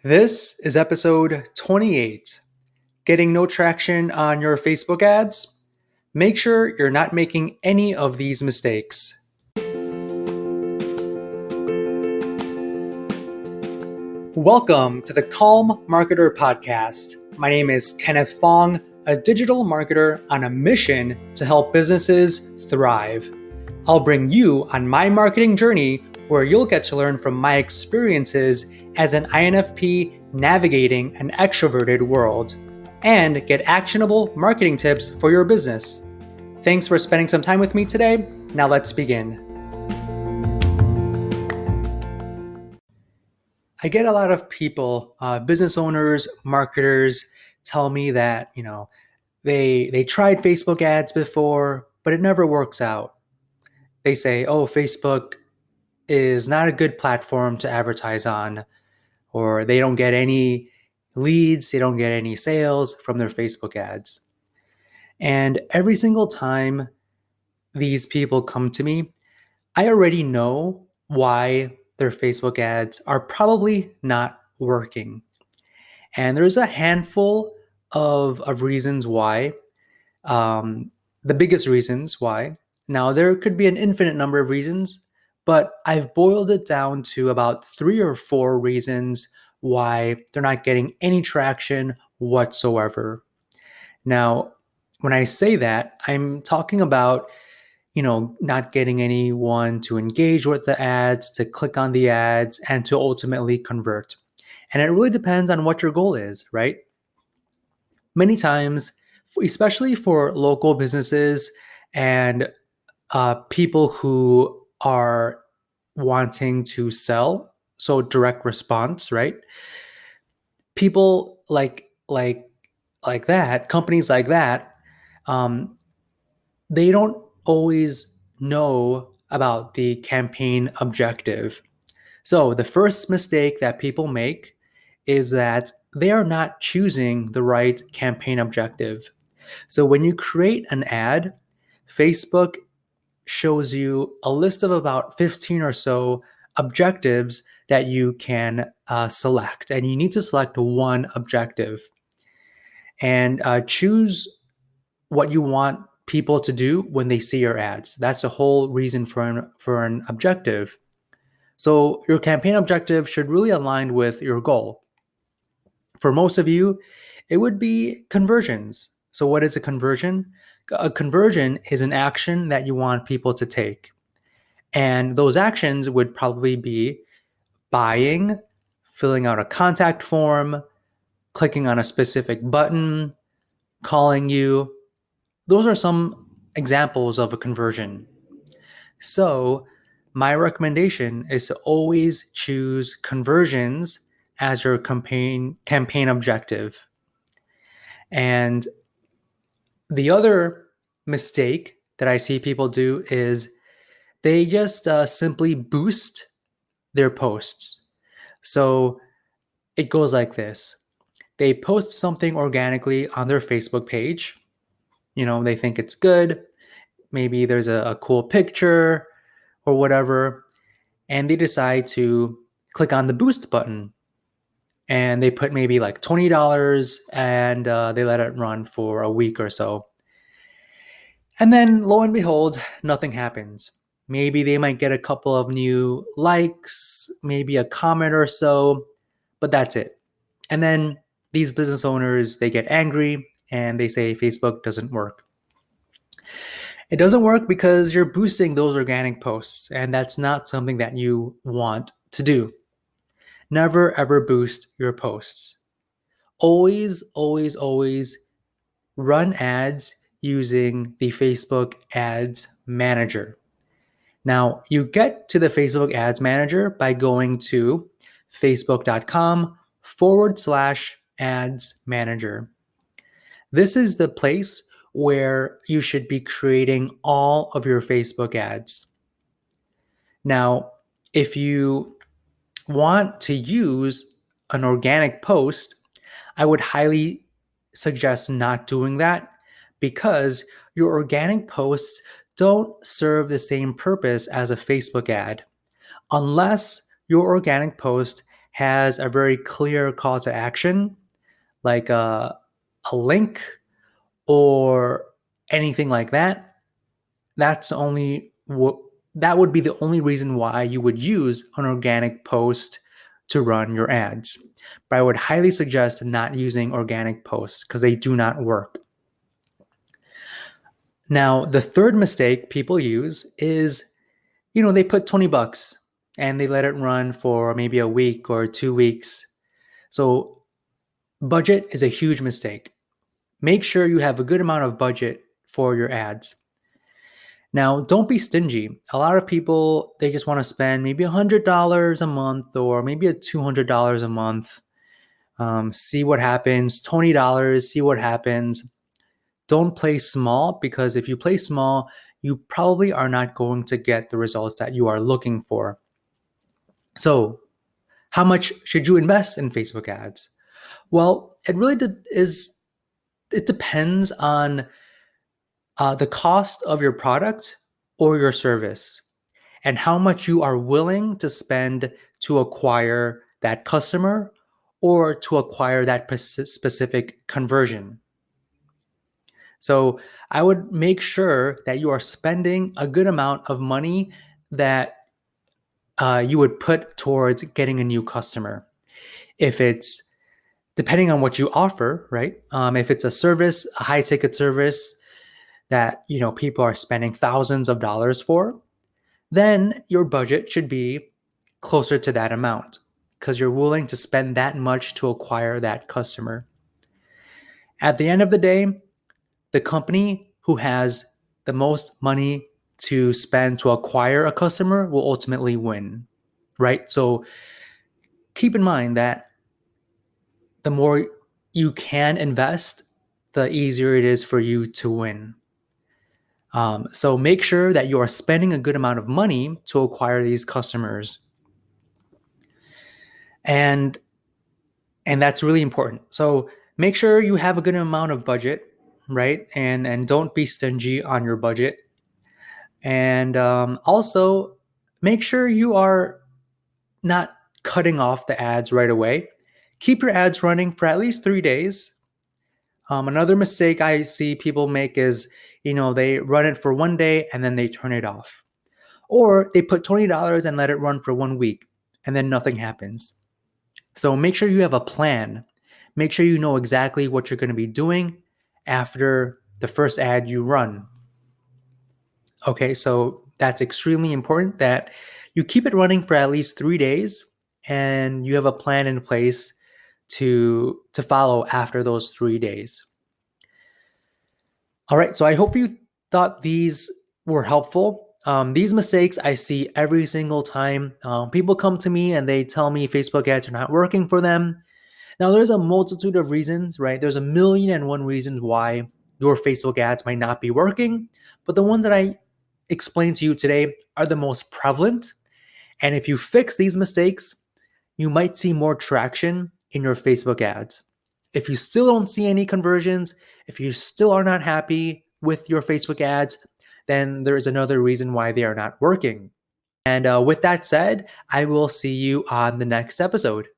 This is episode 28. Getting no traction on your Facebook ads? Make sure you're not making any of these mistakes. Welcome to the Calm Marketer Podcast. My name is Kenneth Fong, a digital marketer on a mission to help businesses thrive. I'll bring you on my marketing journey where you'll get to learn from my experiences as an INFP navigating an extroverted world and get actionable marketing tips for your business. Thanks for spending some time with me today. Now let's begin. I get a lot of people, business owners, marketers, tell me that, they tried Facebook ads before, but it never works out. They say, oh, Facebook is not a good platform to advertise on, or they don't get any leads, they don't get any sales from their Facebook ads. And every single time these people come to me, I already know why their Facebook ads are probably not working. And there's a handful of reasons why. The biggest reasons why. Now, there could be an infinite number of reasons, but I've boiled it down to about 3 or 4 reasons why they're not getting any traction whatsoever. Now, when I say that, I'm talking about, not getting anyone to engage with the ads, to click on the ads, and to ultimately convert. And it really depends on what your goal is, right? Many times, especially for local businesses and people who are wanting to sell, so direct response, right? People like that, companies like that, they don't always know about the campaign objective. So the first mistake that people make is that they are not choosing the right campaign objective. So when you create an ad, Facebook shows you a list of about 15 or so objectives that you can select. And you need to select one objective and choose what you want people to do when they see your ads. That's the whole reason for an objective. So your campaign objective should really align with your goal. For most of you, it would be conversions. So what is a conversion? A conversion is an action that you want people to take. And those actions would probably be buying, filling out a contact form, clicking on a specific button, calling you. Those are some examples of a conversion. So my recommendation is to always choose conversions as your campaign objective. And the other mistake that I see people do is they just simply boost their posts. So it goes like this. They post something organically on their Facebook page. They think it's good. Maybe there's a cool picture or whatever. And they decide to click on the boost button. And they put maybe like $20 and they let it run for a week or so. And then lo and behold, nothing happens. Maybe they might get a couple of new likes, maybe a comment or so, but that's it. And then these business owners, they get angry and they say Facebook doesn't work. It doesn't work because you're boosting those organic posts, and that's not something that you want to do. Never ever boost your posts. Always, always, always run ads using the Facebook Ads Manager. Now, you get to the Facebook Ads Manager by going to facebook.com/ads manager. This is the place where you should be creating all of your Facebook ads. Now, if you want to use an organic post, I would highly suggest not doing that because your organic posts don't serve the same purpose as a Facebook ad unless your organic post has a very clear call to action, like a link or anything like that, that's only what that would be the only reason why you would use an organic post to run your ads. But I would highly suggest not using organic posts because they do not work. Now, the third mistake people use is, they put 20 bucks and they let it run for maybe a week or 2 weeks. So, budget is a huge mistake. Make sure you have a good amount of budget for your ads. Now, don't be stingy. A lot of people, they just want to spend maybe $100 a month or maybe $200 a month. See what happens. $20, see what happens. Don't play small, because if you play small, you probably are not going to get the results that you are looking for. So, how much should you invest in Facebook ads? Well, it depends on the cost of your product or your service and how much you are willing to spend to acquire that customer or to acquire that specific conversion. So I would make sure that you are spending a good amount of money that you would put towards getting a new customer. If it's depending on what you offer, right? If it's a service, a high ticket service that people are spending thousands of dollars for, then your budget should be closer to that amount because you're willing to spend that much to acquire that customer. At the end of the day, the company who has the most money to spend to acquire a customer will ultimately win, right? So keep in mind that the more you can invest, the easier it is for you to win. So make sure that you are spending a good amount of money to acquire these customers. And that's really important. So make sure you have a good amount of budget, right? And don't be stingy on your budget. And also make sure you are not cutting off the ads right away. Keep your ads running for at least 3 days. Another mistake I see people make is, they run it for 1 day and then they turn it off. Or they put $20 and let it run for 1 week and then nothing happens. So make sure you have a plan. Make sure you know exactly what you're going to be doing after the first ad you run. Okay, so that's extremely important that you keep it running for at least 3 days and you have a plan in place to follow after those 3 days. All right, so I hope you thought these were helpful. These mistakes I see every single time. People come to me and they tell me Facebook ads are not working for them. Now, there's a multitude of reasons, right? There's 1,000,001 reasons why your Facebook ads might not be working, but the ones that I explained to you today are the most prevalent. And if you fix these mistakes, you might see more traction in your Facebook ads. If you still don't see any conversions, if you still are not happy with your Facebook ads, then there is another reason why they are not working. And with that said, I will see you on the next episode.